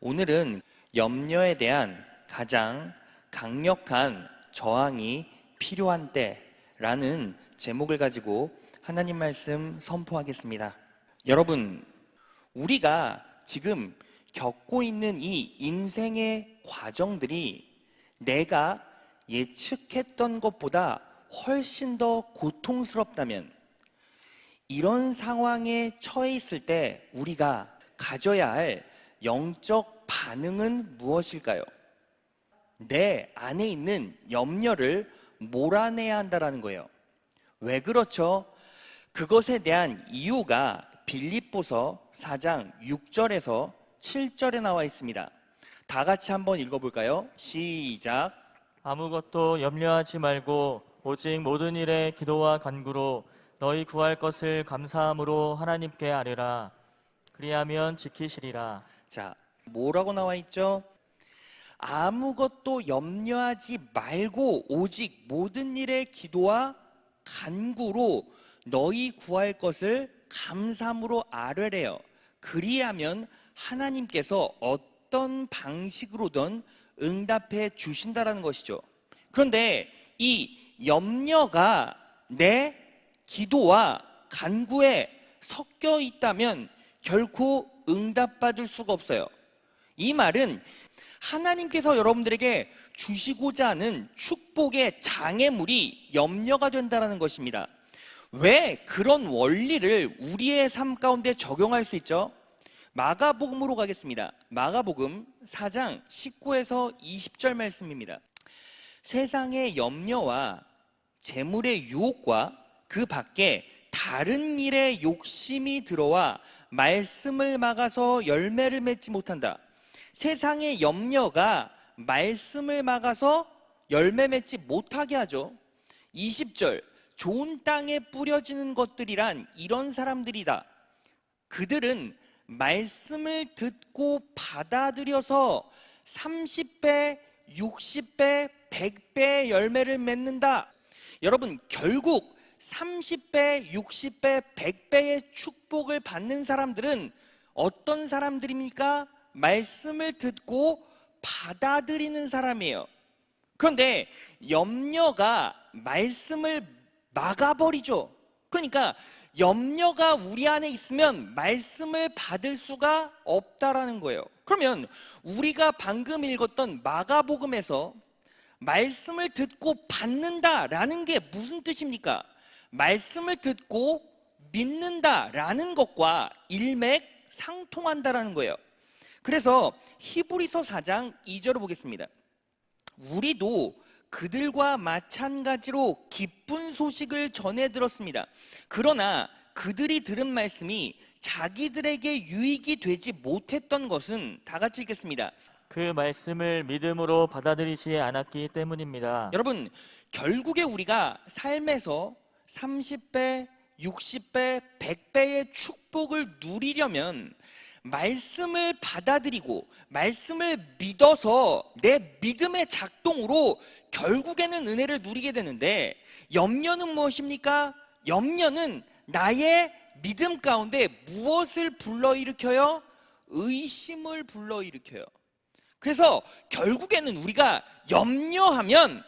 오늘은 염려에 대한 가장 강력한 저항이 필요한 때라는 제목을 가지고 하나님 말씀 선포하겠습니다. 여러분, 우리가 지금 겪고 있는 이 인생의 과정들이 내가 예측했던 것보다 훨씬 더 고통스럽다면, 이런 상황에 처해 있을 때 우리가 가져야 할 영적 반응은 무엇일까요? 내 안에 있는 염려를 몰아내야 한다는 거예요. 왜 그렇죠? 그것에 대한 이유가 빌립보서 4장 6절에서 7절에 나와 있습니다. 다 같이 한번 읽어볼까요? 시작. 아무것도 염려하지 말고 오직 모든 일에 기도와 간구로 너희 구할 것을 감사함으로 하나님께 아뢰라. 그리하면 지키시리라. 자, 뭐라고 나와 있죠? 아무것도 염려하지 말고 오직 모든 일에 기도와 간구로 너희 구할 것을 감사함으로 아뢰래요. 그리하면 하나님께서 어떤 방식으로든 응답해 주신다라는 것이죠. 그런데 이 염려가 내 기도와 간구에 섞여 있다면 결코 응답받을 수가 없어요. 이 말은 하나님께서 여러분들에게 주시고자 하는 축복의 장애물이 염려가 된다는 것입니다. 왜 그런 원리를 우리의 삶 가운데 적용할 수 있죠? 마가복음으로 가겠습니다. 마가복음 4장 19에서 20절 말씀입니다. 세상의 염려와 재물의 유혹과 그 밖에 다른 일에 욕심이 들어와 말씀을 막아서 열매를 맺지 못한다. 세상의 염려가 말씀을 막아서 열매 맺지 못하게 하죠. 20절, 좋은 땅에 뿌려지는 것들이란 이런 사람들이다. 그들은 말씀을 듣고 받아들여서 30배, 60배, 100배의 열매를 맺는다. 여러분, 결국 30배, 60배, 100배의 축복을 받는 사람들은 어떤 사람들입니까? 말씀을 듣고 받아들이는 사람이에요. 그런데 염려가 말씀을 막아버리죠. 그러니까 염려가 우리 안에 있으면 말씀을 받을 수가 없다라는 거예요. 그러면 우리가 방금 읽었던 마가복음에서 말씀을 듣고 받는다라는 게 무슨 뜻입니까? 말씀을 듣고 믿는다라는 것과 일맥상통한다라는 거예요. 그래서 히브리서 4장 2절을 보겠습니다. 우리도 그들과 마찬가지로 기쁜 소식을 전해 들었습니다. 그러나 그들이 들은 말씀이 자기들에게 유익이 되지 못했던 것은, 다 같이 읽겠습니다. 그 말씀을 믿음으로 받아들이지 않았기 때문입니다. 여러분, 결국에 우리가 삶에서 30배, 60배, 100배의 축복을 누리려면 말씀을 받아들이고 말씀을 믿어서 내 믿음의 작동으로 결국에는 은혜를 누리게 되는데, 염려는 무엇입니까? 염려는 나의 믿음 가운데 무엇을 불러일으켜요? 의심을 불러일으켜요. 그래서 결국에는 우리가 염려하면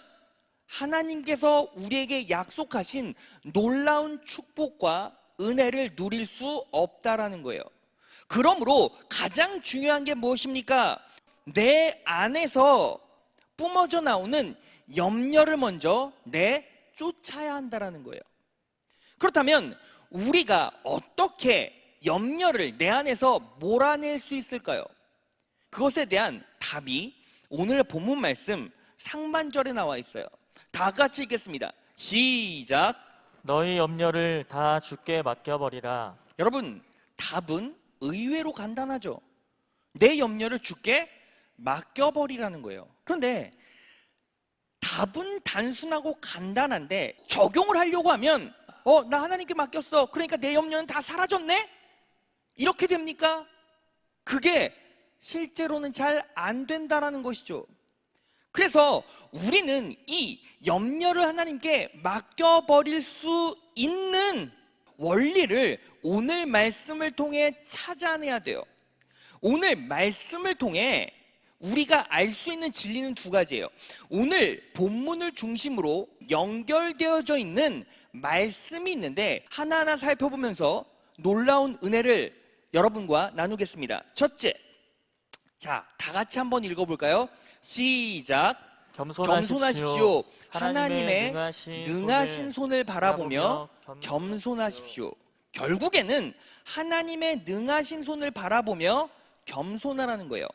하나님께서 우리에게 약속하신 놀라운 축복과 은혜를 누릴 수 없다라는 거예요. 그러므로 가장 중요한 게 무엇입니까? 내 안에서 뿜어져 나오는 염려를 먼저 내쫓아야 한다라는 거예요. 그렇다면 우리가 어떻게 염려를 내 안에서 몰아낼 수 있을까요? 그것에 대한 답이 오늘 본문 말씀 상반절에 나와 있어요. 다 같이 읽겠습니다. 시작. 너희 염려를 다 주께 맡겨버리라. 여러분, 답은 의외로 간단하죠. 내 염려를 주께 맡겨버리라는 거예요. 그런데 답은 단순하고 간단한데 적용을 하려고 하면 나 하나님께 맡겼어. 그러니까 내 염려는 다 사라졌네? 이렇게 됩니까? 그게 실제로는 잘 안 된다라는 것이죠. 그래서 우리는 이 염려를 하나님께 맡겨버릴 수 있는 원리를 오늘 말씀을 통해 찾아내야 돼요. 오늘 말씀을 통해 우리가 알 수 있는 진리는 두 가지예요. 오늘 본문을 중심으로 연결되어져 있는 말씀이 있는데 하나하나 살펴보면서 놀라운 은혜를 여러분과 나누겠습니다. 첫째, 자, 다 같이 한번 읽어볼까요? 시작. 겸손하십시오. 하나님의 능하신 손을 바라보며 겸손하십시오. 결국에는 하나님의 능하신 손을 바라보며 겸손하라는 거예요.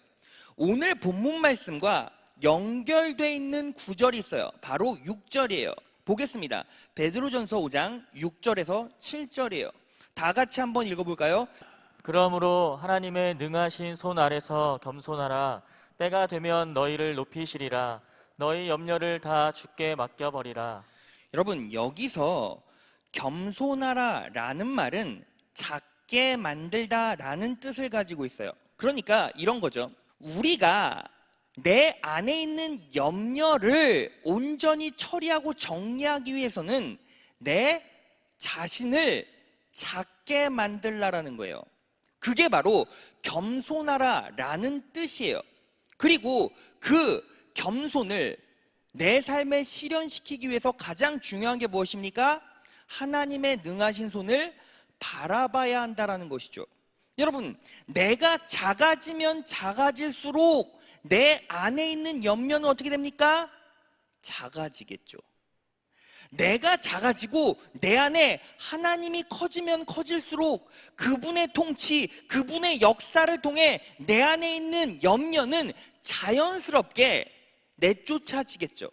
오늘 본문 말씀과 연결되어 있는 구절이 있어요. 바로 6절이에요. 보겠습니다. 베드로전서 5장 6절에서 7절이에요. 다 같이 한번 읽어볼까요? 그러므로 하나님의 능하신 손 아래서 겸손하라. 때가 되면 너희를 높이시리라. 너희 염려를 다 주께 맡겨버리라. 여러분, 여기서 겸손하라 라는 말은 작게 만들다 라는 뜻을 가지고 있어요. 그러니까 이런 거죠. 우리가 내 안에 있는 염려를 온전히 처리하고 정리하기 위해서는 내 자신을 작게 만들라라는 거예요. 그게 바로 겸손하라 라는 뜻이에요. 그리고 그 겸손을 내 삶에 실현시키기 위해서 가장 중요한 게 무엇입니까? 하나님의 능하신 손을 바라봐야 한다라는 것이죠. 여러분, 내가 작아지면 작아질수록 내 안에 있는 염려는 어떻게 됩니까? 작아지겠죠. 내가 작아지고 내 안에 하나님이 커지면 커질수록 그분의 통치, 그분의 역사를 통해 내 안에 있는 염려는 자연스럽게 내쫓아지겠죠.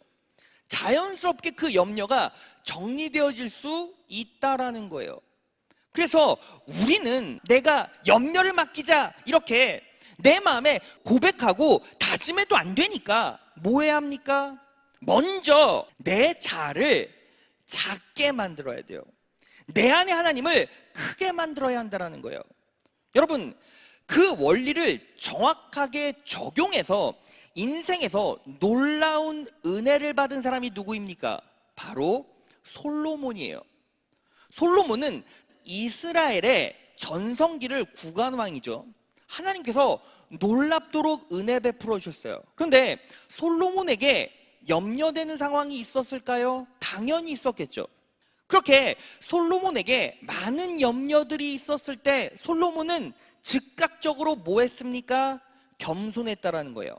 자연스럽게 그 염려가 정리되어질 수 있다라는 거예요. 그래서 우리는 내가 염려를 맡기자 이렇게 내 마음에 고백하고 다짐해도 안 되니까 뭐 해야 합니까? 먼저 내 자아를 작게 만들어야 돼요. 내 안에 하나님을 크게 만들어야 한다는 거예요. 여러분, 그 원리를 정확하게 적용해서 인생에서 놀라운 은혜를 받은 사람이 누구입니까? 바로 솔로몬이에요. 솔로몬은 이스라엘의 전성기를 구간 왕이죠. 하나님께서 놀랍도록 은혜 베풀어 주셨어요. 그런데 솔로몬에게 염려되는 상황이 있었을까요? 당연히 있었겠죠. 그렇게 솔로몬에게 많은 염려들이 있었을 때 솔로몬은 즉각적으로 뭐 했습니까? 겸손했다라는 거예요.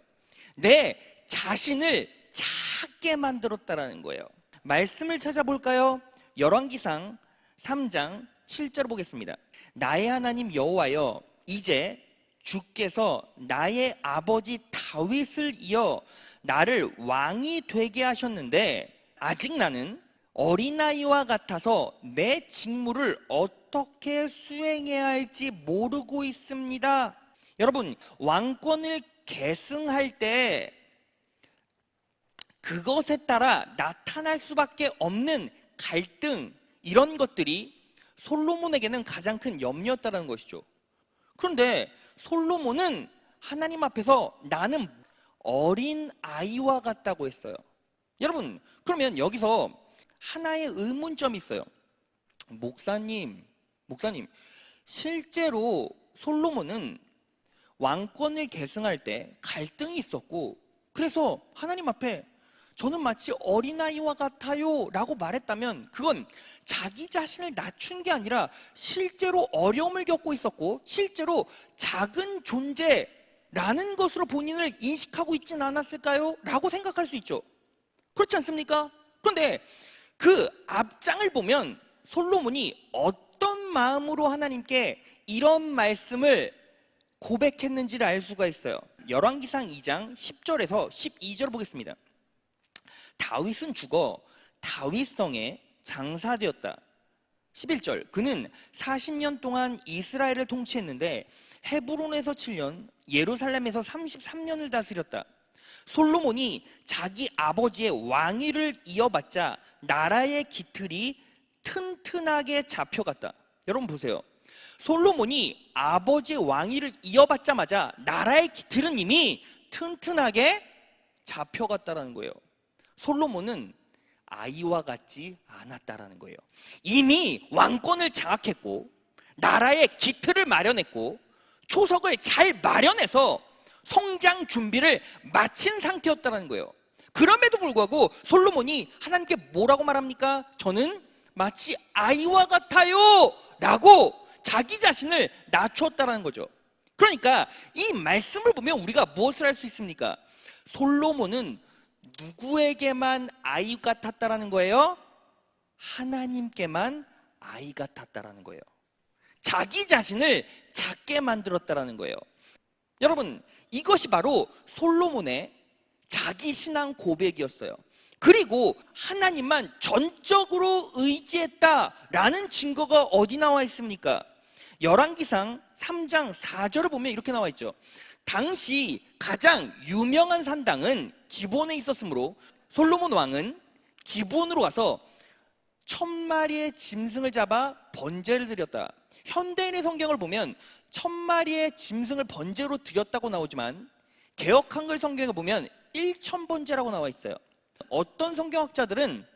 내 자신을 작게 만들었다라는 거예요. 말씀을 찾아볼까요? 열왕기상 3장 7절 보겠습니다. 나의 하나님 여호와여, 이제 주께서 나의 아버지 다윗을 이어 나를 왕이 되게 하셨는데 아직 나는 어린아이와 같아서 내 직무를 어떻게 수행해야 할지 모르고 있습니다. 여러분, 왕권을 계승할 때 그것에 따라 나타날 수밖에 없는 갈등, 이런 것들이 솔로몬에게는 가장 큰 염려였다는 것이죠. 그런데 솔로몬은 하나님 앞에서 나는 어린 아이와 같다고 했어요. 여러분, 그러면 여기서 하나의 의문점이 있어요. 목사님, 실제로 솔로몬은 왕권을 계승할 때 갈등이 있었고, 그래서 하나님 앞에 저는 마치 어린아이와 같아요 라고 말했다면 그건 자기 자신을 낮춘 게 아니라 실제로 어려움을 겪고 있었고 실제로 작은 존재라는 것으로 본인을 인식하고 있진 않았을까요? 라고 생각할 수 있죠. 그렇지 않습니까? 그런데 그 앞장을 보면 솔로몬이 어떤 마음으로 하나님께 이런 말씀을 고백했는지를 알 수가 있어요. 열왕기상 2장 10절에서 12절 보겠습니다. 다윗은 죽어 다윗성에 장사되었다. 11절, 그는 40년 동안 이스라엘을 통치했는데 헤브론에서 7년, 예루살렘에서 33년을 다스렸다. 솔로몬이 자기 아버지의 왕위를 이어받자 나라의 기틀이 튼튼하게 잡혀갔다. 여러분 보세요. 솔로몬이 아버지의 왕위를 이어받자마자 나라의 기틀은 이미 튼튼하게 잡혀갔다는 거예요. 솔로몬은 아이와 같지 않았다라는 거예요. 이미 왕권을 장악했고 나라의 기틀을 마련했고 초석을 잘 마련해서 성장 준비를 마친 상태였다는 거예요. 그럼에도 불구하고 솔로몬이 하나님께 뭐라고 말합니까? 저는 마치 아이와 같아요 라고 자기 자신을 낮추었다는 거죠. 그러니까 이 말씀을 보면 우리가 무엇을 할 수 있습니까? 솔로몬은 누구에게만 아이 같았다라는 거예요? 하나님께만 아이 같았다라는 거예요. 자기 자신을 작게 만들었다라는 거예요. 여러분, 이것이 바로 솔로몬의 자기 신앙 고백이었어요. 그리고 하나님만 전적으로 의지했다라는 증거가 어디 나와 있습니까? 열왕기상 3장 4절을 보면 이렇게 나와 있죠. 당시 가장 유명한 산당은 기본에 있었으므로 솔로몬 왕은 기본으로 가서 1000마리의 짐승을 잡아 번제를 드렸다. 현대인의 성경을 보면 1000마리의 짐승을 번제로 드렸다고 나오지만 개역 한글 성경에 보면 1000번제라고 나와 있어요. 어떤 성경학자들은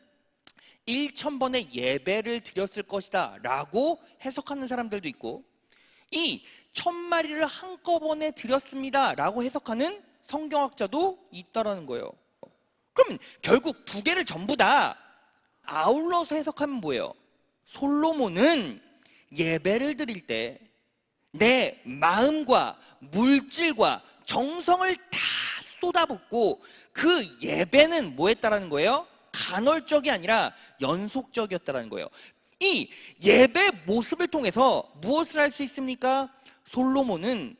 1000번의 예배를 드렸을 것이다 라고 해석하는 사람들도 있고, 이 1000마리를 한꺼번에 드렸습니다 라고 해석하는 성경학자도 있다라는 거예요. 그럼 결국 두 개를 전부 다 아울러서 해석하면 뭐예요? 솔로몬은 예배를 드릴 때 내 마음과 물질과 정성을 다 쏟아붓고 그 예배는 뭐 했다라는 거예요? 간헐적이 아니라 연속적이었다라는 거예요. 이 예배 모습을 통해서 무엇을 할 수 있습니까? 솔로몬은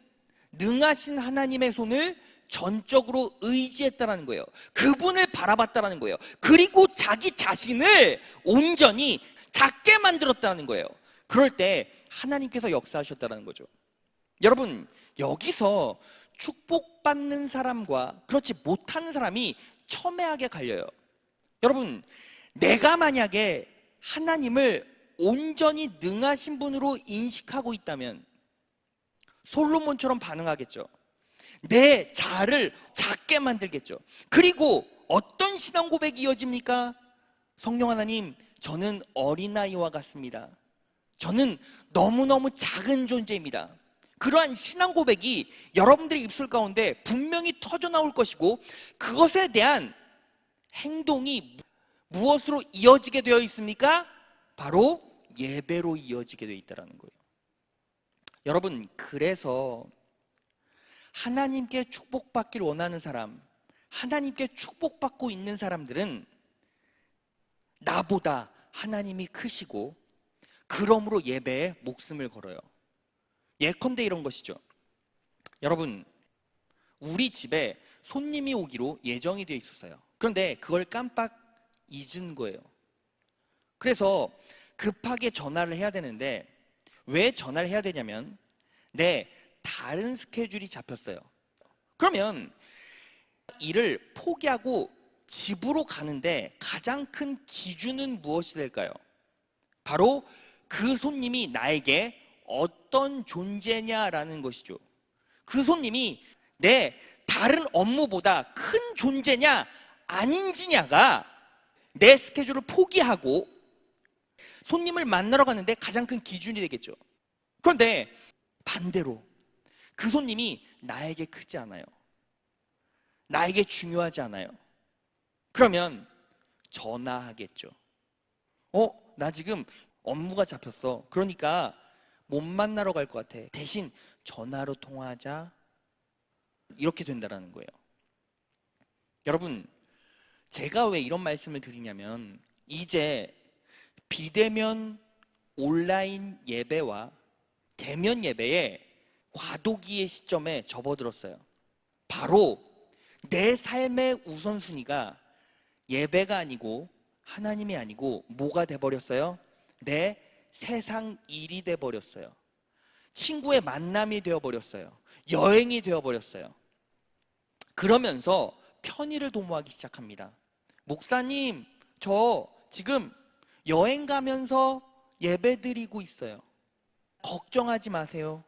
능하신 하나님의 손을 전적으로 의지했다라는 거예요. 그분을 바라봤다라는 거예요. 그리고 자기 자신을 온전히 작게 만들었다는 거예요. 그럴 때 하나님께서 역사하셨다는 거죠. 여러분, 여기서 축복받는 사람과 그렇지 못하는 사람이 첨예하게 갈려요. 여러분, 내가 만약에 하나님을 온전히 능하신 분으로 인식하고 있다면 솔로몬처럼 반응하겠죠. 내 자아를 작게 만들겠죠. 그리고 어떤 신앙 고백이 이어집니까? 성령 하나님, 저는 어린아이와 같습니다. 저는 너무너무 작은 존재입니다. 그러한 신앙 고백이 여러분들의 입술 가운데 분명히 터져 나올 것이고, 그것에 대한 행동이 무엇으로 이어지게 되어 있습니까? 바로 예배로 이어지게 되어 있다는 거예요. 여러분, 그래서 하나님께 축복받기를 원하는 사람, 하나님께 축복받고 있는 사람들은 나보다 하나님이 크시고 그러므로 예배에 목숨을 걸어요. 예컨대 이런 것이죠. 여러분, 우리 집에 손님이 오기로 예정이 되어 있었어요. 그런데 그걸 깜빡 잊은 거예요. 그래서 급하게 전화를 해야 되는데, 왜 전화를 해야 되냐면 다른 스케줄이 잡혔어요. 그러면 일을 포기하고 집으로 가는데 가장 큰 기준은 무엇이 될까요? 바로 그 손님이 나에게 어떤 존재냐라는 것이죠. 그 손님이 내 다른 업무보다 큰 존재냐 아닌지냐가 내 스케줄을 포기하고 손님을 만나러 가는데 가장 큰 기준이 되겠죠. 그런데 반대로 그 손님이 나에게 크지 않아요. 나에게 중요하지 않아요. 그러면 전화하겠죠. 나 지금 업무가 잡혔어. 그러니까 못 만나러 갈 것 같아. 대신 전화로 통화하자. 이렇게 된다는 거예요. 여러분, 제가 왜 이런 말씀을 드리냐면, 이제 비대면 온라인 예배와 대면 예배의 과도기의 시점에 접어들었어요. 바로 내 삶의 우선순위가 예배가 아니고 하나님이 아니고 뭐가 돼버렸어요? 내 세상 일이 돼버렸어요. 친구의 만남이 되어버렸어요. 여행이 되어버렸어요. 그러면서 편의를 도모하기 시작합니다. 목사님, 저 지금 여행 가면서 예배 드리고 있어요. 걱정하지 마세요.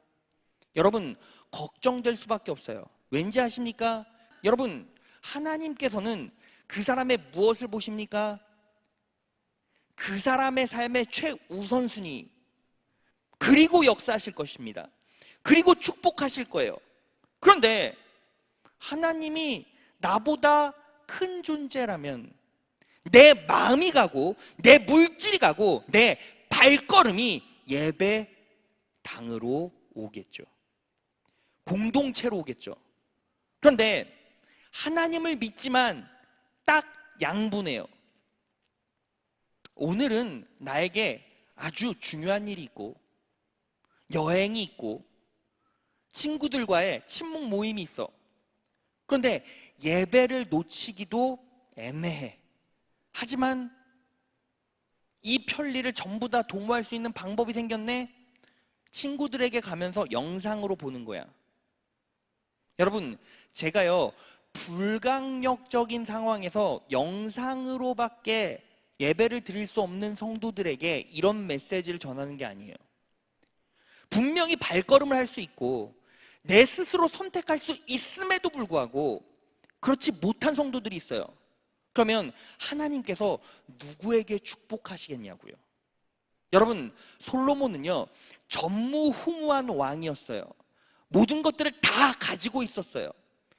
여러분, 걱정될 수밖에 없어요. 왠지 아십니까? 여러분, 하나님께서는 그 사람의 무엇을 보십니까? 그 사람의 삶의 최우선순위, 그리고 역사하실 것입니다. 그리고 축복하실 거예요. 그런데 하나님이 나보다 큰 존재라면 내 마음이 가고 내 물질이 가고 내 발걸음이 예배당으로 오겠죠. 공동체로 오겠죠. 그런데 하나님을 믿지만 딱 양분해요. 오늘은 나에게 아주 중요한 일이 있고 여행이 있고 친구들과의 친목 모임이 있어. 그런데 예배를 놓치기도 애매해. 하지만 이 편리를 전부 다 도모할 수 있는 방법이 생겼네. 친구들에게 가면서 영상으로 보는 거야. 여러분, 제가요 불강력적인 상황에서 영상으로밖에 예배를 드릴 수 없는 성도들에게 이런 메시지를 전하는 게 아니에요. 분명히 발걸음을 할 수 있고 내 스스로 선택할 수 있음에도 불구하고 그렇지 못한 성도들이 있어요. 그러면 하나님께서 누구에게 축복하시겠냐고요. 여러분, 솔로몬은요 전무후무한 왕이었어요. 모든 것들을 다 가지고 있었어요.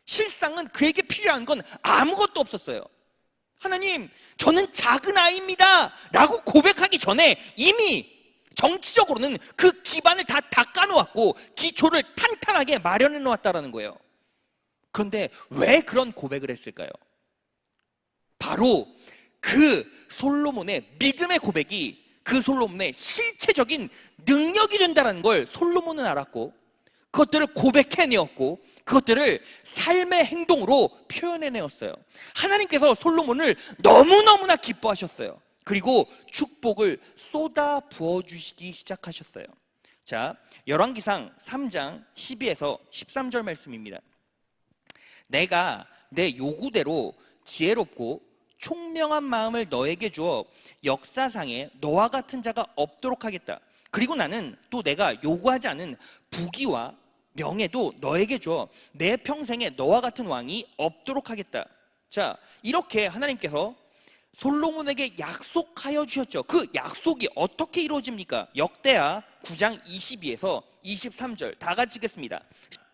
실상은 그에게 필요한 건 아무것도 없었어요. 하나님, 저는 작은 아이입니다 라고 고백하기 전에 이미 정치적으로는 그 기반을 다 닦아놓았고 기초를 탄탄하게 마련해 놓았다는 거예요. 그런데 왜 그런 고백을 했을까요? 바로 그 솔로몬의 믿음의 고백이 그 솔로몬의 실체적인 능력이 된다는 걸 솔로몬은 알았고 그것들을 고백해내었고 그것들을 삶의 행동으로 표현해내었어요. 하나님께서 솔로몬을 너무너무나 기뻐하셨어요. 그리고 축복을 쏟아 부어주시기 시작하셨어요. 자, 열왕기상 3장 12에서 13절 말씀입니다. 내가 내 요구대로 지혜롭고 총명한 마음을 너에게 주어 역사상에 너와 같은 자가 없도록 하겠다. 그리고 나는 또 내가 요구하지 않은 부귀와 명예도 너에게 주어 내 평생에 너와 같은 왕이 없도록 하겠다. 자, 이렇게 하나님께서 솔로몬에게 약속하여 주셨죠. 그 약속이 어떻게 이루어집니까? 역대하 9장 22에서 23절 다 같이 읽겠습니다.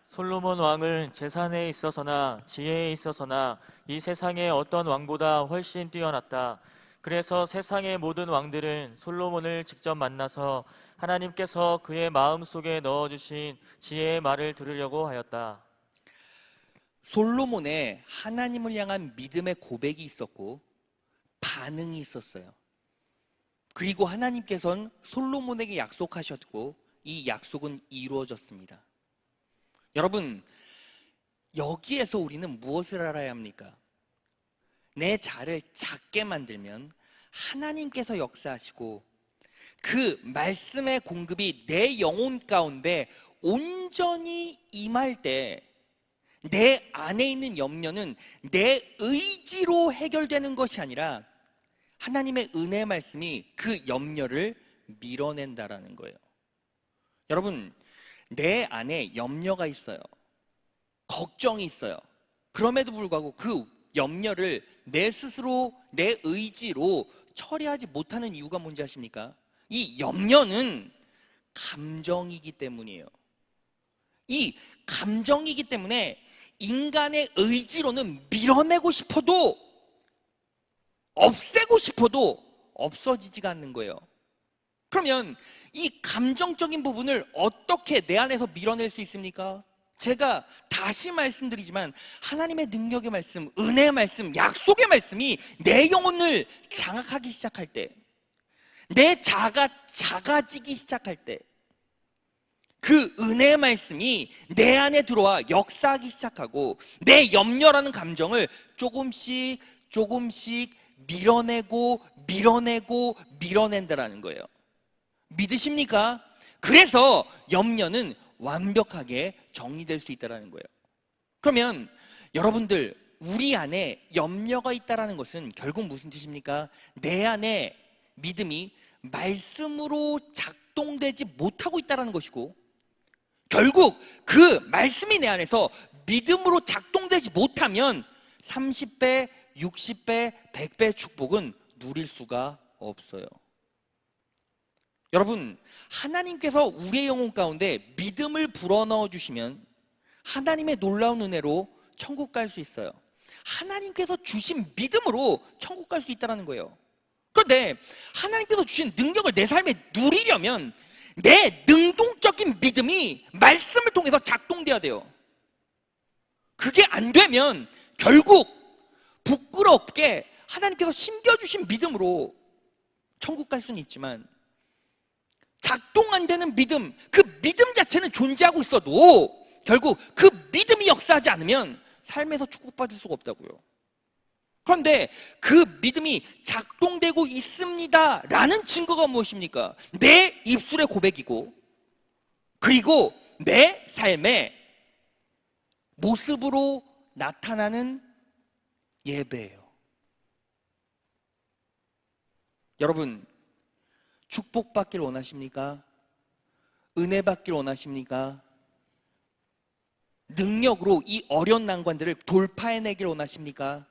솔로몬 왕은 재산에 있어서나 지혜에 있어서나 이 세상의 어떤 왕보다 훨씬 뛰어났다. 그래서 세상의 모든 왕들은 솔로몬을 직접 만나서 하나님께서 그의 마음속에 넣어주신 지혜의 말을 들으려고 하였다. 솔로몬의 하나님을 향한 믿음의 고백이 있었고 반응이 있었어요. 그리고 하나님께서는 솔로몬에게 약속하셨고 이 약속은 이루어졌습니다. 여러분, 여기에서 우리는 무엇을 알아야 합니까? 내 자를 작게 만들면 하나님께서 역사하시고 그 말씀의 공급이 내 영혼 가운데 온전히 임할 때 내 안에 있는 염려는 내 의지로 해결되는 것이 아니라 하나님의 은혜의 말씀이 그 염려를 밀어낸다라는 거예요. 여러분, 내 안에 염려가 있어요. 걱정이 있어요. 그럼에도 불구하고 그 염려를 내 스스로 내 의지로 처리하지 못하는 이유가 뭔지 아십니까? 이 염려는 감정이기 때문이에요. 이 감정이기 때문에 인간의 의지로는 밀어내고 싶어도 없애고 싶어도 없어지지가 않는 거예요. 그러면 이 감정적인 부분을 어떻게 내 안에서 밀어낼 수 있습니까? 제가 다시 말씀드리지만 하나님의 능력의 말씀, 은혜의 말씀, 약속의 말씀이 내 영혼을 장악하기 시작할 때, 내 자가 작아지기 시작할 때, 그 은혜의 말씀이 내 안에 들어와 역사하기 시작하고 내 염려라는 감정을 조금씩 밀어낸다라는 거예요. 믿으십니까? 그래서 염려는 완벽하게 정리될 수 있다는 거예요. 그러면 여러분들, 우리 안에 염려가 있다는 것은 결국 무슨 뜻입니까? 내 안에 믿음이 말씀으로 작동되지 못하고 있다는 것이고 결국 그 말씀이 내 안에서 믿음으로 작동되지 못하면 30배, 60배, 100배 축복은 누릴 수가 없어요. 여러분, 하나님께서 우리의 영혼 가운데 믿음을 불어넣어 주시면 하나님의 놀라운 은혜로 천국 갈 수 있어요. 하나님께서 주신 믿음으로 천국 갈 수 있다는 거예요. 그런데 하나님께서 주신 능력을 내 삶에 누리려면 내 능동적인 믿음이 말씀을 통해서 작동돼야 돼요. 그게 안 되면 결국 부끄럽게 하나님께서 심겨주신 믿음으로 천국 갈 수는 있지만 작동 안 되는 믿음, 그 믿음 자체는 존재하고 있어도 결국 그 믿음이 역사하지 않으면 삶에서 축복받을 수가 없다고요. 그런데 그 믿음이 작동되고 있습니다 라는 증거가 무엇입니까? 내 입술의 고백이고 그리고 내 삶의 모습으로 나타나는 예배예요. 여러분, 축복받길 원하십니까? 은혜 받길 원하십니까? 능력으로 이 어려운 난관들을 돌파해내길 원하십니까?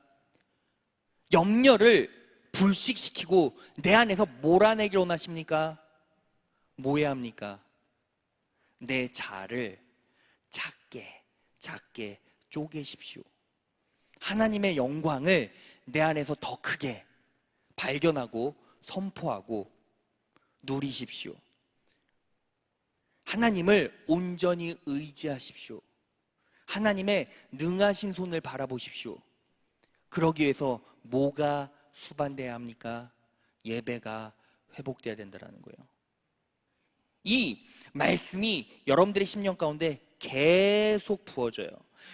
염려를 불식시키고 내 안에서 몰아내길 원하십니까? 뭐 해야 합니까? 내 자아를 작게 쪼개십시오. 하나님의 영광을 내 안에서 더 크게 발견하고 선포하고 누리십시오. 하나님을 온전히 의지하십시오. 하나님의 능하신 손을 바라보십시오. 그러기 위해서 뭐가 수반돼야 합니까? 예배가 회복돼야 된다는 거예요. 이 말씀이 여러분들의 심령 가운데 계속 부어져요.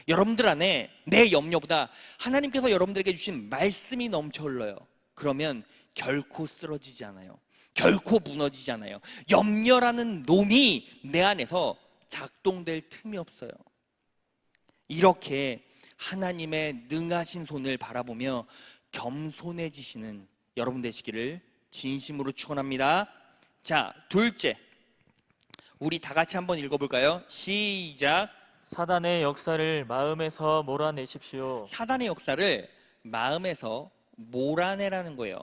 여러분들 안에 내 염려보다 하나님께서 여러분들에게 주신 말씀이 넘쳐 흘러요. 그러면 결코 쓰러지지 않아요. 결코 무너지지 않아요. 염려라는 놈이 내 안에서 작동될 틈이 없어요. 이렇게 하나님의 능하신 손을 바라보며 겸손해지시는 여러분 되시기를 진심으로 축원합니다. 자, 둘째, 우리 다 같이 한번 읽어볼까요? 시작. 사단의 역사를 마음에서 몰아내십시오. 사단의 역사를 마음에서 몰아내라는 거예요.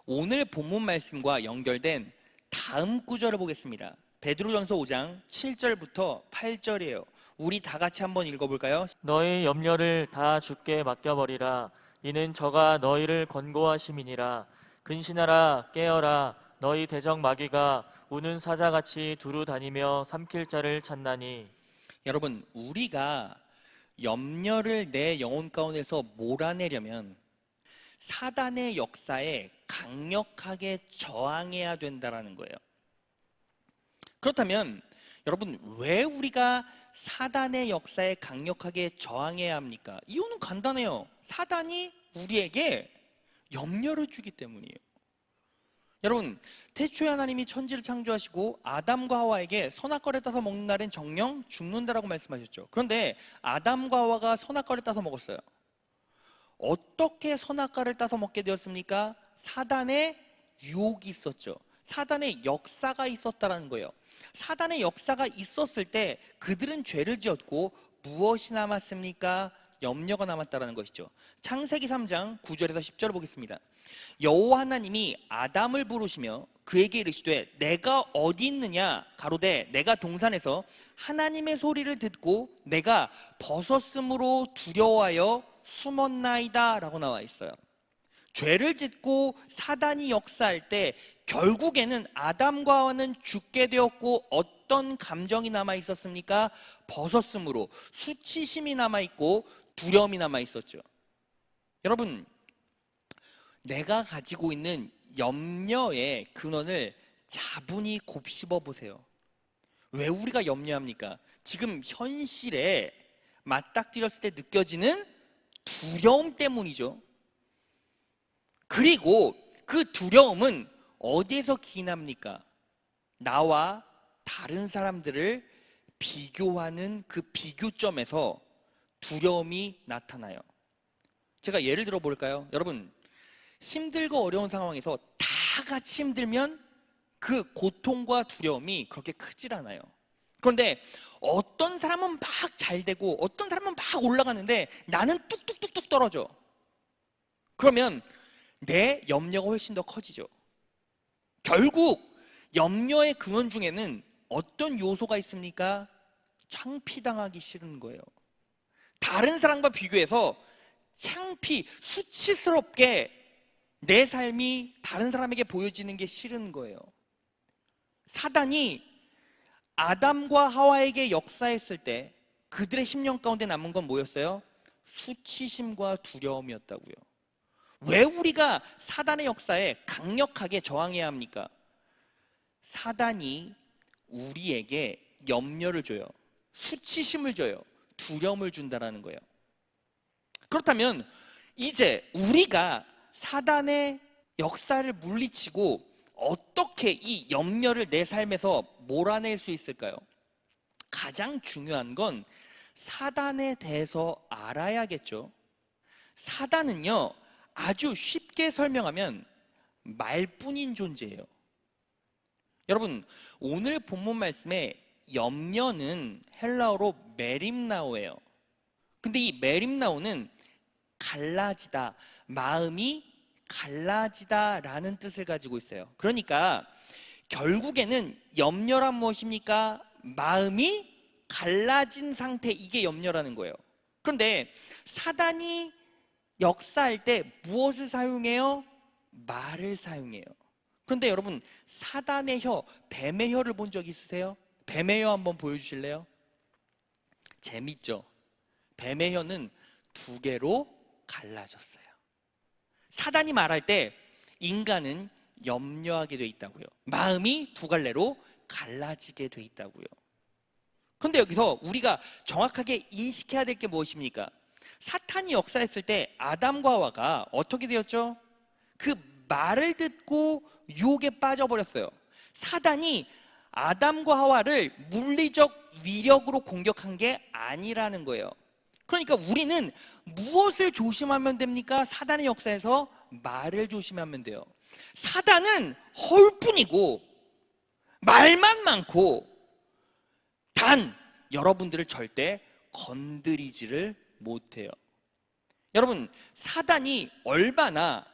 오늘 본문 말씀과 연결된 다음 구절을 보겠습니다. 베드로전서 5장 7절부터 8절이에요. 우리 다 같이 한번 읽어볼까요? 너희 염려를 다 주께 맡겨버리라. 이는 저가 너희를 권고하심이니라. 근신하라, 깨어라. 너희 대적 마귀가 우는 사자같이 두루 다니며 삼킬 자를 찾나니. 여러분, 우리가 염려를 내 영혼 가운데서 몰아내려면 사단의 역사에 강력하게 저항해야 된다는 거예요. 그렇다면 여러분, 왜 우리가 사단의 역사에 강력하게 저항해야 합니까? 이유는 간단해요. 사단이 우리에게 염려를 주기 때문이에요. 여러분, 태초에 하나님이 천지를 창조하시고 아담과 하와에게 선악과를 따서 먹는 날엔 정령 죽는다라고 말씀하셨죠. 그런데 아담과 하와가 선악과를 따서 먹었어요. 어떻게 선악과를 따서 먹게 되었습니까? 사단의 유혹이 있었죠. 사단의 역사가 있었다는 거예요. 사단의 역사가 있었을 때 그들은 죄를 지었고 무엇이 남았습니까? 염려가 남았다는 것이죠. 창세기 3장 9절에서 10절을 보겠습니다. 여호와 하나님이 아담을 부르시며 그에게 이르시되 내가 어디 있느냐 가로되 내가 동산에서 하나님의 소리를 듣고 내가 벗었으므로 두려워하여 숨었나이다 라고 나와 있어요. 죄를 짓고 사단이 역사할 때 결국에는 아담과 하와는 죽게 되었고 어떤 감정이 남아 있었습니까? 벗었으므로 수치심이 남아 있고 두려움이 남아 있었죠. 여러분, 내가 가지고 있는 염려의 근원을 차분히 곱씹어 보세요. 왜 우리가 염려합니까? 지금 현실에 맞닥뜨렸을 때 느껴지는 두려움 때문이죠. 그리고 그 두려움은 어디에서 기인합니까? 나와 다른 사람들을 비교하는 그 비교점에서 두려움이 나타나요. 제가 예를 들어 볼까요? 여러분, 힘들고 어려운 상황에서 다 같이 힘들면 그 고통과 두려움이 그렇게 크질 않아요. 그런데 어떤 사람은 막 잘 되고 어떤 사람은 막 올라가는데 나는 뚝뚝뚝뚝 떨어져. 그러면 내 염려가 훨씬 더 커지죠. 결국 염려의 근원 중에는 어떤 요소가 있습니까? 창피당하기 싫은 거예요. 다른 사람과 비교해서 수치스럽게 내 삶이 다른 사람에게 보여지는 게 싫은 거예요. 사단이 아담과 하와에게 역사했을 때 그들의 심령 가운데 남은 건 뭐였어요? 수치심과 두려움이었다고요. 왜 우리가 사단의 역사에 강력하게 저항해야 합니까? 사단이 우리에게 염려를 줘요. 수치심을 줘요. 두려움을 준다라는 거예요. 그렇다면 이제 우리가 사단의 역사를 물리치고 어떻게 이 염려를 내 삶에서 몰아낼 수 있을까요? 가장 중요한 건 사단에 대해서 알아야겠죠. 사단은요, 아주 쉽게 설명하면 말뿐인 존재예요. 여러분, 오늘 본문 말씀에 염려는 헬라어로 메림나오예요. 근데 이 메림나오는 갈라지다, 마음이 갈라지다 라는 뜻을 가지고 있어요. 그러니까 결국에는 염려란 무엇입니까? 마음이 갈라진 상태, 이게 염려라는 거예요. 그런데 사단이 역사할 때 무엇을 사용해요? 말을 사용해요. 그런데 여러분, 사단의 혀, 뱀의 혀를 본 적 있으세요? 뱀의 혀 한번 보여주실래요? 재밌죠? 뱀의 혀는 두 개로 갈라졌어요. 사단이 말할 때 인간은 염려하게 돼 있다고요. 마음이 두 갈래로 갈라지게 돼 있다고요. 그런데 여기서 우리가 정확하게 인식해야 될 게 무엇입니까? 사탄이 역사했을 때 아담과 하와가 어떻게 되었죠? 그 말을 듣고 유혹에 빠져버렸어요. 사단이 아담과 하와를 물리적 위력으로 공격한 게 아니라는 거예요. 그러니까 우리는 무엇을 조심하면 됩니까? 사단의 역사에서 말을 조심하면 돼요. 사단은 헐뿐이고 말만 많고 단 여러분들을 절대 건드리지를 못해요. 여러분, 사단이 얼마나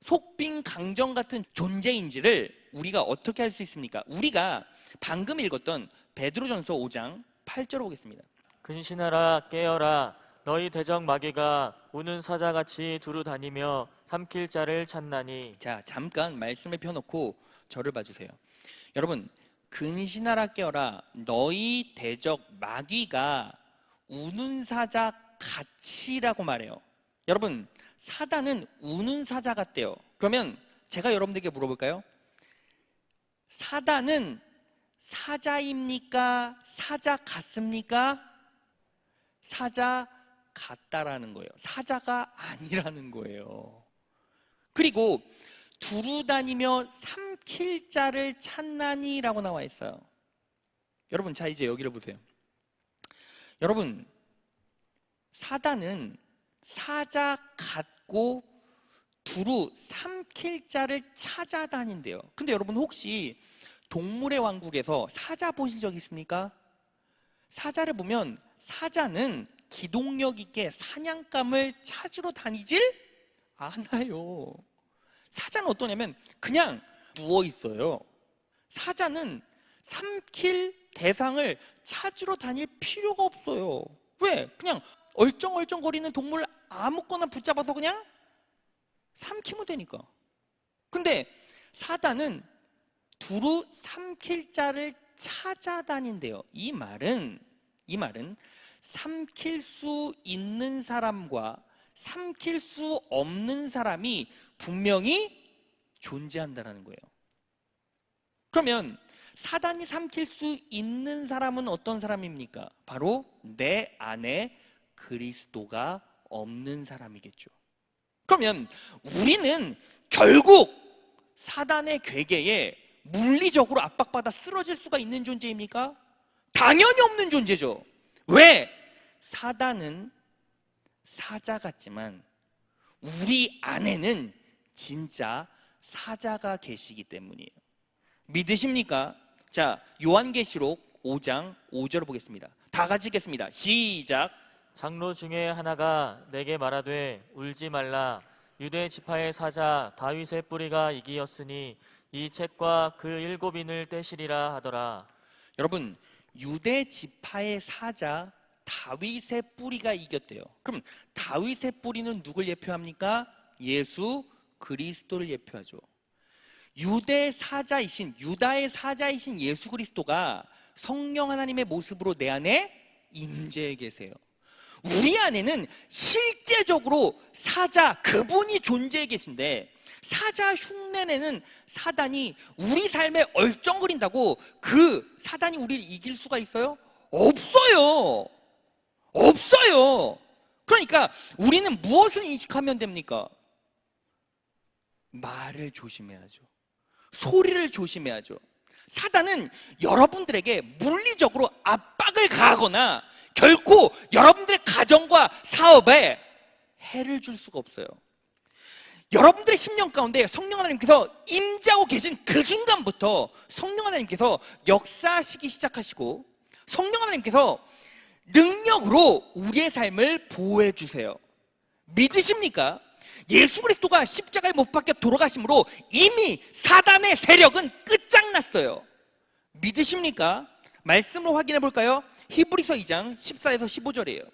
속빈 강정 같은 존재인지를 우리가 어떻게 할 수 있습니까? 우리가 방금 읽었던 베드로전서 5장 8절 보겠습니다. 근신하라 깨어라 너희 대적 마귀가 우는 사자같이 두루 다니며 삼킬 자를 찾나니. 자, 잠깐 말씀을 펴놓고 저를 봐주세요. 여러분, 근신하라 깨어라 너희 대적 마귀가 우는 사자 같이라고 말해요. 여러분, 사단은 우는 사자 같대요. 그러면 제가 여러분들에게 물어볼까요? 사단은 사자입니까? 사자 같습니까? 사자 같다라는 거예요. 사자가 아니라는 거예요. 그리고 두루 다니며 삼킬 자를 찾나니라고 나와 있어요. 여러분, 자 이제 여기를 보세요. 여러분, 사단은 사자 같고 두루 삼킬 자를 찾아다닌대요. 근데 여러분, 혹시 동물의 왕국에서 사자 보신 적 있습니까? 사자를 보면 사자는 기동력 있게 사냥감을 찾으러 다니질 않아요. 사자는 어떠냐면 그냥 누워 있어요. 사자는 삼킬 대상을 찾으러 다닐 필요가 없어요. 왜? 그냥 얼쩡얼쩡거리는 동물 아무거나 붙잡아서 그냥 삼키면 되니까. 근데 사단은 두루 삼킬 자를 찾아다닌대요. 이 말은 삼킬 수 있는 사람과 삼킬 수 없는 사람이 분명히 존재한다는 거예요. 그러면 사단이 삼킬 수 있는 사람은 어떤 사람입니까? 바로 내 안에 그리스도가 없는 사람이겠죠. 그러면 우리는 결국 사단의 괴계에 물리적으로 압박받아 쓰러질 수가 있는 존재입니까? 당연히 없는 존재죠. 왜? 사단은 사자 같지만 우리 안에는 진짜 사자가 계시기 때문이에요. 믿으십니까? 자, 요한계시록 5장 5절을 보겠습니다. 다 같이 읽겠습니다. 시작. 장로 중에 하나가 내게 말하되 울지 말라 유대 지파의 사자 다윗의 뿌리가 이기었으니 이 책과 그 7인을 떼시리라 하더라. 여러분, 유대 지파의 사자 다윗의 뿌리가 이겼대요. 그럼 다윗의 뿌리는 누굴 예표합니까? 예수 그리스도를 예표하죠. 유다의 사자이신 예수 그리스도가 성령 하나님의 모습으로 내 안에 임재해 계세요. 우리 안에는 실제적으로 사자 그분이 존재해 계신데, 사자 흉내내는 사단이 우리 삶에 얼쩡거린다고 그 사단이 우리를 이길 수가 있어요? 없어요. 없어요. 그러니까 우리는 무엇을 인식하면 됩니까? 말을 조심해야죠. 소리를 조심해야죠. 사단은 여러분들에게 물리적으로 압박을 가하거나 결코 여러분들의 가정과 사업에 해를 줄 수가 없어요. 여러분들의 심령 가운데 성령 하나님께서 임재하고 계신 그 순간부터 성령 하나님께서 역사하시기 시작하시고, 성령 하나님께서 능력으로 우리의 삶을 보호해 주세요. 믿으십니까? 예수 그리스도가 십자가에 못 박혀 돌아가심으로 이미 사단의 세력은 끝장났어요. 믿으십니까? 말씀으로 확인해 볼까요? 히브리서 2장 14에서 15절이에요.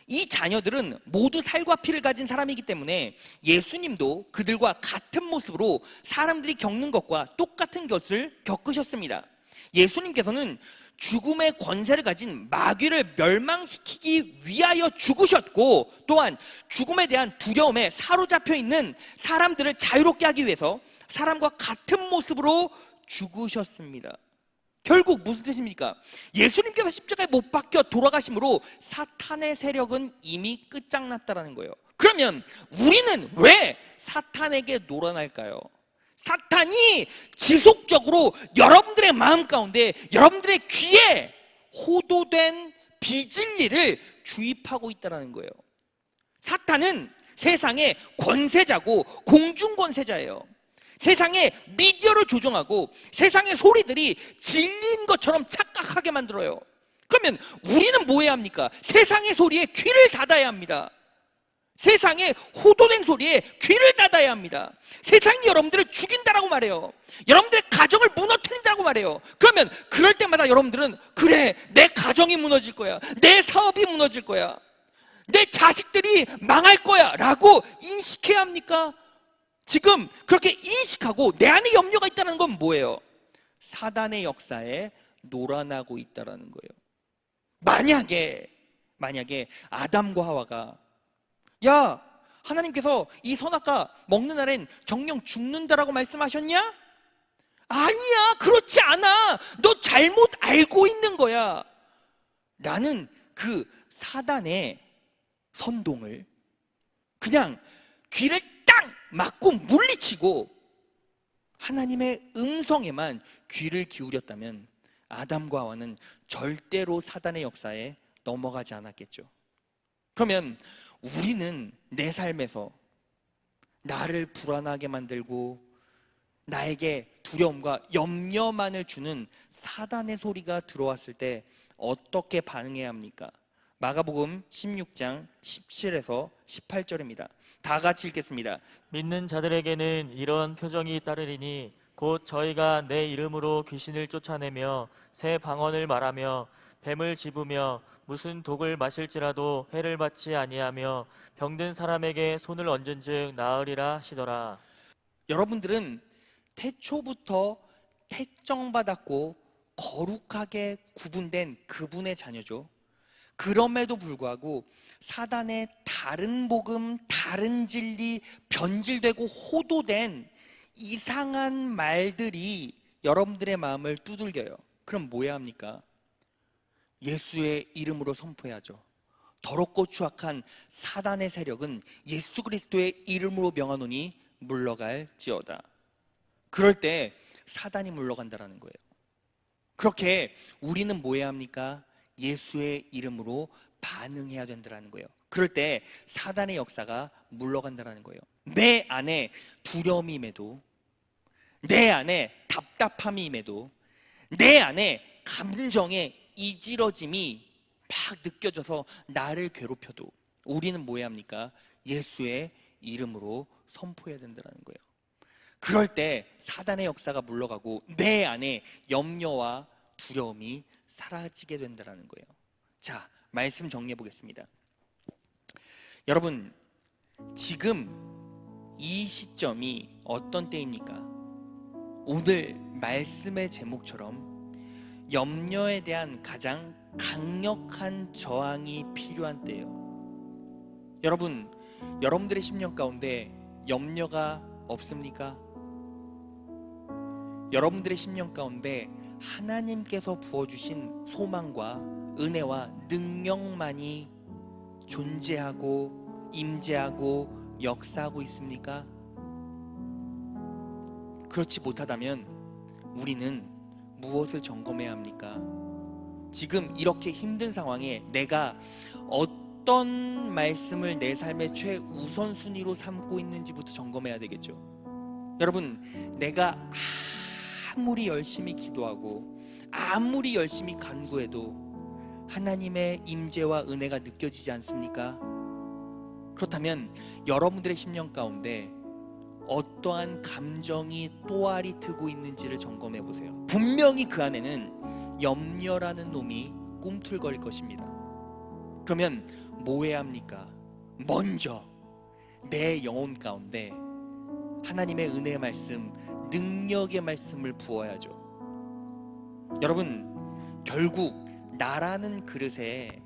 이 자녀들은 모두 살과 피를 가진 사람이기 때문에 예수님도 그들과 같은 모습으로 사람들이 겪는 것과 똑같은 것을 겪으셨습니다. 예수님께서는 죽음의 권세를 가진 마귀를 멸망시키기 위하여 죽으셨고, 또한 죽음에 대한 두려움에 사로잡혀 있는 사람들을 자유롭게 하기 위해서 사람과 같은 모습으로 죽으셨습니다. 결국 무슨 뜻입니까? 예수님께서 십자가에 못 박혀 돌아가심으로 사탄의 세력은 이미 끝장났다라는 거예요. 그러면 우리는 왜 사탄에게 놀아날까요? 사탄이 지속적으로 여러분들의 마음 가운데, 여러분들의 귀에 호도된 비진리를 주입하고 있다는 거예요. 사탄은 세상의 권세자고 공중권세자예요. 세상의 미디어를 조종하고 세상의 소리들이 진리인 것처럼 착각하게 만들어요. 그러면 우리는 뭐 해야 합니까? 세상의 소리에 귀를 닫아야 합니다. 세상의 호도된 소리에 귀를 닫아야 합니다. 세상이 여러분들을 죽인다라고 말해요. 여러분들의 가정을 무너뜨린다고 말해요. 그러면 그럴 때마다 여러분들은, 그래, 내 가정이 무너질 거야, 내 사업이 무너질 거야, 내 자식들이 망할 거야 라고 인식해야 합니까? 지금 그렇게 인식하고 내 안에 염려가 있다는 건 뭐예요? 사단의 역사에 놀아나고 있다는 거예요. 만약에 아담과 하와가, 야, 하나님께서 이 선악과 먹는 날엔 정령 죽는다라고 말씀하셨냐? 아니야, 그렇지 않아, 너 잘못 알고 있는 거야 라는 그 사단의 선동을 그냥 귀를 딱 막고 물리치고 하나님의 음성에만 귀를 기울였다면 아담과 하와는 절대로 사단의 역사에 넘어가지 않았겠죠. 그러면 우리는 내 삶에서 나를 불안하게 만들고 나에게 두려움과 염려만을 주는 사단의 소리가 들어왔을 때 어떻게 반응해야 합니까? 마가복음 16장 17에서 18절입니다. 다 같이 읽겠습니다. 믿는 자들에게는 이런 표정이 따르리니 곧 저희가 내 이름으로 귀신을 쫓아내며 새 방언을 말하며 뱀을 집으며 무슨 독을 마실지라도 해를 받지 아니하며 병든 사람에게 손을 얹은즉 나으리라 하시더라. 여러분들은 태초부터 택정받았고 거룩하게 구분된 그분의 자녀죠. 그럼에도 불구하고 사단의 다른 복음, 다른 진리, 변질되고 호도된 이상한 말들이 여러분들의 마음을 두들겨요. 그럼 뭐 해야 합니까? 예수의 이름으로 선포해야죠. 더럽고 추악한 사단의 세력은 예수 그리스도의 이름으로 명하노니 물러갈지어다. 그럴 때 사단이 물러간다라는 거예요. 그렇게 우리는 뭐 해야 합니까? 예수의 이름으로 반응해야 된다는 거예요. 그럴 때 사단의 역사가 물러간다는 거예요. 내 안에 두려움이 임해도, 내 안에 답답함이 임해도, 내 안에 감정의 이지러짐이 막 느껴져서 나를 괴롭혀도 우리는 뭐 해야 합니까? 예수의 이름으로 선포해야 된다는 거예요. 그럴 때 사단의 역사가 물러가고 내 안에 염려와 두려움이 사라지게 된다는 거예요. 자, 말씀 정리해 보겠습니다. 여러분, 지금 이 시점이 어떤 때입니까? 오늘 말씀의 제목처럼 염려에 대한 가장 강력한 저항이 필요한 때예요. 여러분, 여러분들의 심령 가운데 염려가 없습니까? 여러분들의 심령 가운데 하나님께서 부어주신 소망과 은혜와 능력만이 존재하고 임재하고 역사하고 있습니까? 그렇지 못하다면 우리는 무엇을 점검해야 합니까? 지금 이렇게 힘든 상황에 내가 어떤 말씀을 내 삶의 최우선순위로 삼고 있는지부터 점검해야 되겠죠. 여러분, 내가 아무리 열심히 기도하고 아무리 열심히 간구해도 하나님의 임재와 은혜가 느껴지지 않습니까? 그렇다면 여러분들의 심령 가운데 어떠한 감정이 또아리 트고 있는지를 점검해 보세요. 분명히 그 안에는 염려라는 놈이 꿈틀거릴 것입니다. 그러면 뭐 해야 합니까? 먼저 내 영혼 가운데 하나님의 은혜의 말씀, 능력의 말씀을 부어야죠. 여러분, 결국 나라는 그릇에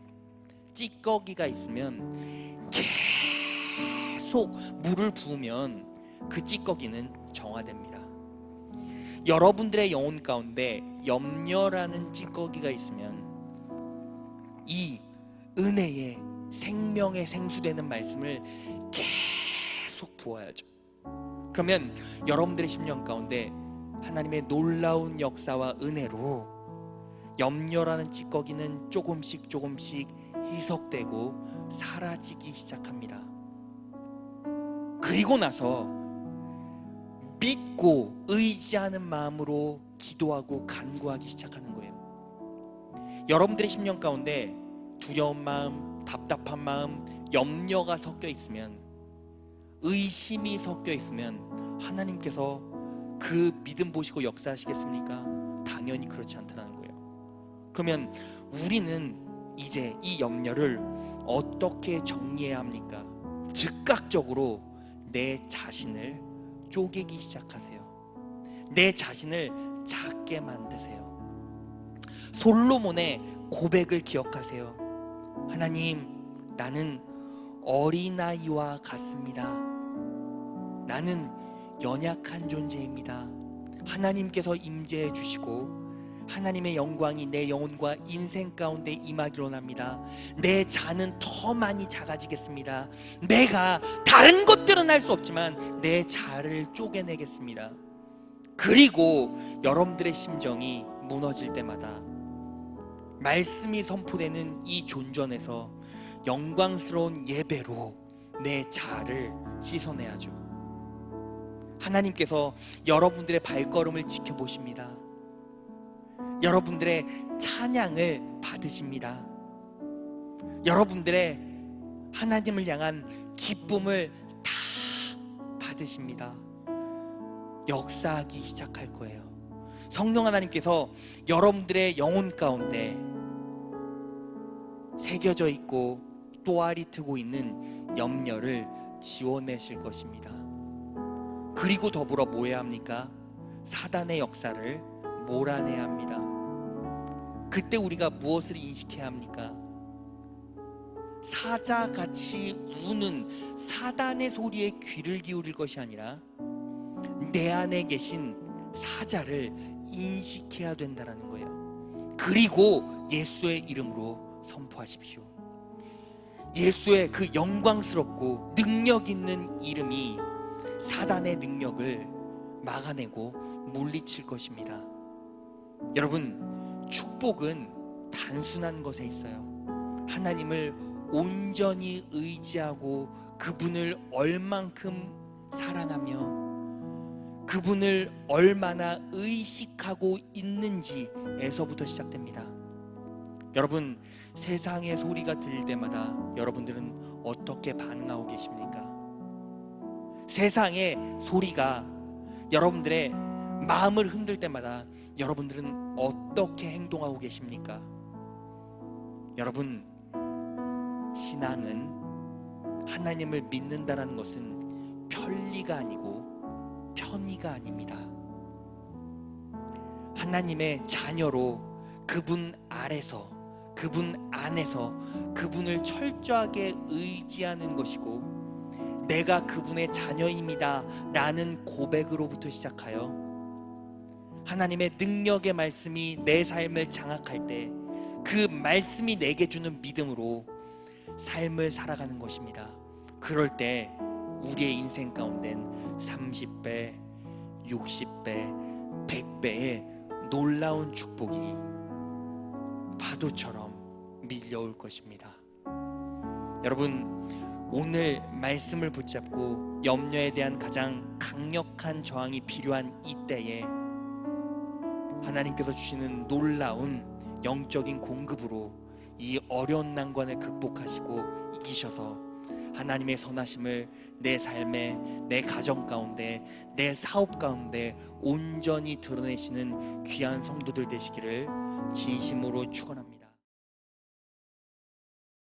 찌꺼기가 있으면 계속 물을 부으면 그 찌꺼기는 정화됩니다. 여러분들의 영혼 가운데 염려라는 찌꺼기가 있으면 이 은혜의 생명의 생수되는 말씀을 계속 부어야죠. 그러면 여러분들의 심령 가운데 하나님의 놀라운 역사와 은혜로 염려라는 찌꺼기는 조금씩 희석되고 사라지기 시작합니다. 그리고 나서 믿고 의지하는 마음으로 기도하고 간구하기 시작하는 거예요. 여러분들의 심령 가운데 두려운 마음, 답답한 마음, 염려가 섞여 있으면, 의심이 섞여 있으면 하나님께서 그 믿음 보시고 역사하시겠습니까? 당연히 그렇지 않다는 거예요. 그러면 우리는 이제 이 염려를 어떻게 정리해야 합니까? 즉각적으로 내 자신을 쪼개기 시작하세요. 내 자신을 작게 만드세요. 솔로몬의 고백을 기억하세요. 하나님, 나는 어린아이와 같습니다. 나는 연약한 존재입니다. 하나님께서 임재해 주시고 하나님의 영광이 내 영혼과 인생 가운데 임하기를 원합니다. 내 자는 더 많이 작아지겠습니다. 내가 다른 것들은 할 수 없지만 내 자를 쪼개내겠습니다. 그리고 여러분들의 심정이 무너질 때마다 말씀이 선포되는 이 존전에서 영광스러운 예배로 내 자를 씻어내야죠. 하나님께서 여러분들의 발걸음을 지켜보십니다. 여러분들의 찬양을 받으십니다. 여러분들의 하나님을 향한 기쁨을 다 받으십니다. 역사하기 시작할 거예요. 성령 하나님께서 여러분들의 영혼 가운데 새겨져 있고 또아리 트고 있는 염려를 지워내실 것입니다. 그리고 더불어 뭐 해야 합니까? 사단의 역사를 몰아내야 합니다. 그때 우리가 무엇을 인식해야 합니까? 사자같이 우는 사단의 소리에 귀를 기울일 것이 아니라 내 안에 계신 사자를 인식해야 된다는 거예요. 그리고 예수의 이름으로 선포하십시오. 예수의 그 영광스럽고 능력 있는 이름이 사단의 능력을 막아내고 물리칠 것입니다. 여러분, 축복은 단순한 것에 있어요. 하나님을 온전히 의지하고 그분을 얼만큼 사랑하며 그분을 얼마나 의식하고 있는지에서부터 시작됩니다. 여러분, 세상의 소리가 들릴 때마다 여러분들은 어떻게 반응하고 계십니까? 세상의 소리가 여러분들의 마음을 흔들 때마다 여러분들은 어떻게 행동하고 계십니까? 여러분, 신앙은, 하나님을 믿는다는 것은 편리가 아니고 편의가 아닙니다. 하나님의 자녀로 그분 아래서, 그분 안에서 그분을 철저하게 의지하는 것이고, 내가 그분의 자녀입니다 라는 고백으로부터 시작하여 하나님의 능력의 말씀이 내 삶을 장악할 때 그 말씀이 내게 주는 믿음으로 삶을 살아가는 것입니다. 그럴 때 우리의 인생 가운데는 30배, 60배, 100배의 놀라운 축복이 파도처럼 밀려올 것입니다. 여러분, 오늘 말씀을 붙잡고 염려에 대한 가장 강력한 저항이 필요한 이때에 하나님께서 주시는 놀라운 영적인 공급으로 이 어려운 난관을 극복하시고 이기셔서 하나님의 선하심을 내 삶에, 내 가정 가운데, 내 사업 가운데 온전히 드러내시는 귀한 성도들 되시기를 진심으로 축원합니다.